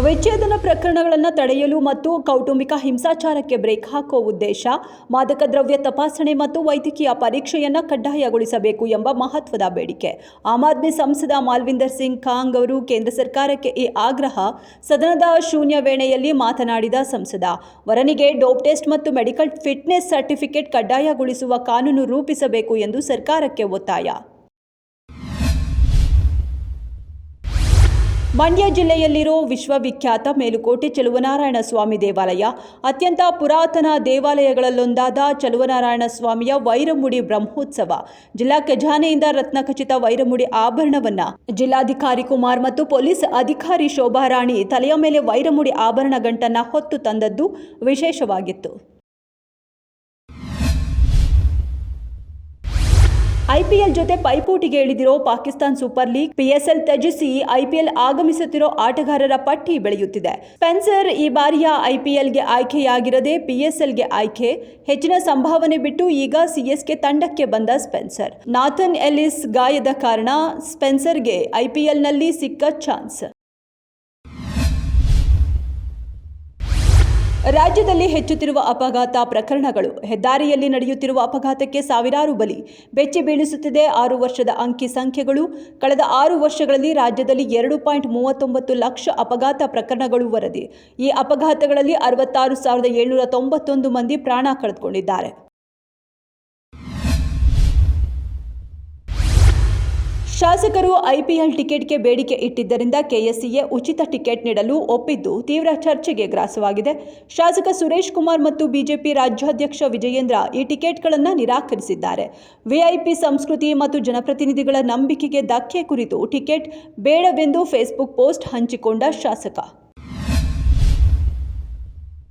ವಿಚ್ಛೇದನ ಪ್ರಕರಣಗಳನ್ನು ತಡೆಯಲು ಮತ್ತು ಕೌಟುಂಬಿಕ ಹಿಂಸಾಚಾರಕ್ಕೆ ಬ್ರೇಕ್ ಹಾಕುವ ಉದ್ದೇಶ ಮಾದಕ ದ್ರವ್ಯ ತಪಾಸಣೆ ಮತ್ತು ವೈದ್ಯಕೀಯ ಪರೀಕ್ಷೆಯನ್ನು ಕಡ್ಡಾಯಗೊಳಿಸಬೇಕು ಎಂಬ ಮಹತ್ವದ ಬೇಡಿಕೆ. ಆಮ್ ಆದ್ಮಿ ಸಂಸದ ಮಾಲ್ವಿಂದರ್ ಸಿಂಗ್ ಕಾಂಗ್ ಅವರು ಕೇಂದ್ರ ಸರ್ಕಾರಕ್ಕೆ ಈ ಆಗ್ರಹ. ಸದನದ ಶೂನ್ಯ ವೇಳೆಯಲ್ಲಿ ಮಾತನಾಡಿದ ಸಂಸದ, ವರನಿಗೆ ಡೋಪ್ ಟೆಸ್ಟ್ ಮತ್ತು ಮೆಡಿಕಲ್ ಫಿಟ್ನೆಸ್ ಸರ್ಟಿಫಿಕೇಟ್ ಕಡ್ಡಾಯಗೊಳಿಸುವ ಕಾನೂನು ರೂಪಿಸಬೇಕು ಎಂದು ಸರ್ಕಾರಕ್ಕೆ ಒತ್ತಾಯ. ಮಂಡ್ಯ ಜಿಲ್ಲೆಯಲ್ಲಿರೋ ವಿಶ್ವವಿಖ್ಯಾತ ಮೇಲುಕೋಟೆ ಚಲುವನಾರಾಯಣ ಸ್ವಾಮಿ ದೇವಾಲಯ ಅತ್ಯಂತ ಪುರಾತನ ದೇವಾಲಯಗಳಲ್ಲೊಂದಾದ ಚಲುವನಾರಾಯಣ ಸ್ವಾಮಿಯ ವೈರಮುಡಿ ಬ್ರಹ್ಮೋತ್ಸವ. ಜಿಲ್ಲಾ ಖಜಾನೆಯಿಂದ ರತ್ನಖಚಿತ ವೈರಮುಡಿ ಆಭರಣವನ್ನ ಜಿಲ್ಲಾಧಿಕಾರಿ ಕುಮಾರ್ ಮತ್ತು ಪೊಲೀಸ್ ಅಧಿಕಾರಿ ಶೋಭಾರಾಣಿ ತಲೆಯ ಮೇಲೆ ವೈರಮುಡಿ ಆಭರಣ ಗಂಟನ್ನ ಹೊತ್ತು ತಂದದ್ದು ವಿಶೇಷವಾಗಿತ್ತು. ಐಪಿಎಲ್ ಜೊತೆ ಪೈಪೋಟಿಗೆ ಇಳಿದಿರೋ ಪಾಕಿಸ್ತಾನ್ ಸೂಪರ್ ಲೀಗ್ ಪಿಎಸ್ಎಲ್ ತ್ಯಜಿಸಿ ಐಪಿಎಲ್ ಆಗಮಿಸುತ್ತಿರೋ ಆಟಗಾರರ ಪಟ್ಟಿ ಬೆಳೆಯುತ್ತಿದೆ. ಸ್ಪೆನ್ಸರ್ ಈ ಬಾರಿಯ ಐಪಿಎಲ್ಗೆ ಆಯ್ಕೆಯಾಗಿರದೆ ಪಿಎಸ್ಎಲ್ಗೆ ಆಯ್ಕೆ. ಹೆಚ್ಚಿನ ಸಂಭಾವನೆ ಬಿಟ್ಟು ಈಗ ಸಿಎಸ್ಕೆ ತಂಡಕ್ಕೆ ಬಂದ ಸ್ಪೆನ್ಸರ್. ನಾಥನ್ ಎಲಿಸ್ ಗಾಯದ ಕಾರಣ ಸ್ಪೆನ್ಸರ್ಗೆ ಐಪಿಎಲ್ನಲ್ಲಿ ಸಿಕ್ಕ ಚಾನ್ಸ್. ರಾಜ್ಯದಲ್ಲಿ ಹೆಚ್ಚುತ್ತಿರುವ ಅಪಘಾತ ಪ್ರಕರಣಗಳು. ಹೆದ್ದಾರಿಯಲ್ಲಿ ನಡೆಯುತ್ತಿರುವ ಅಪಘಾತಕ್ಕೆ ಸಾವಿರಾರು ಬಲಿ. ಬೆಚ್ಚಿ ಬೀಳಿಸುತ್ತಿದೆ 6 ವರ್ಷದ ಅಂಕಿ ಸಂಖ್ಯೆಗಳು. ಕಳೆದ 6 ವರ್ಷಗಳಲ್ಲಿ ರಾಜ್ಯದಲ್ಲಿ 2.39 ಲಕ್ಷ ಅಪಘಾತ ಪ್ರಕರಣಗಳು ವರದಿ. ಈ ಅಪಘಾತಗಳಲ್ಲಿ 66,791 ಮಂದಿ ಪ್ರಾಣ ಕಳೆದುಕೊಂಡಿದ್ದಾರೆ. ಶಾಸಕರು ಐಪಿಎಲ್ ಟಿಕೆಟ್ಗೆ ಬೇಡಿಕೆ ಇಟ್ಟಿದ್ದರಿಂದ ಕೆಎಸ್ಸಿಎ ಉಚಿತ ಟಿಕೆಟ್ ನೀಡಲು ಒಪ್ಪಿದ್ದು ತೀವ್ರ ಚರ್ಚೆಗೆ ಗ್ರಾಸವಾಗಿದೆ. ಶಾಸಕ ಸುರೇಶ್ ಕುಮಾರ್ ಮತ್ತು ಬಿಜೆಪಿ ರಾಜ್ಯಾಧ್ಯಕ್ಷ ವಿಜಯೇಂದ್ರ ಈ ಟಿಕೆಟ್ಗಳನ್ನು ನಿರಾಕರಿಸಿದ್ದಾರೆ. ವಿಐಪಿ ಸಂಸ್ಕೃತಿ ಮತ್ತು ಜನಪ್ರತಿನಿಧಿಗಳ ನಂಬಿಕೆಗೆ ಧಕ್ಕೆ ಕುರಿತು ಟಿಕೆಟ್ ಬೇಡವೆಂದು ಫೇಸ್ಬುಕ್ ಪೋಸ್ಟ್ ಹಂಚಿಕೊಂಡ ಶಾಸಕ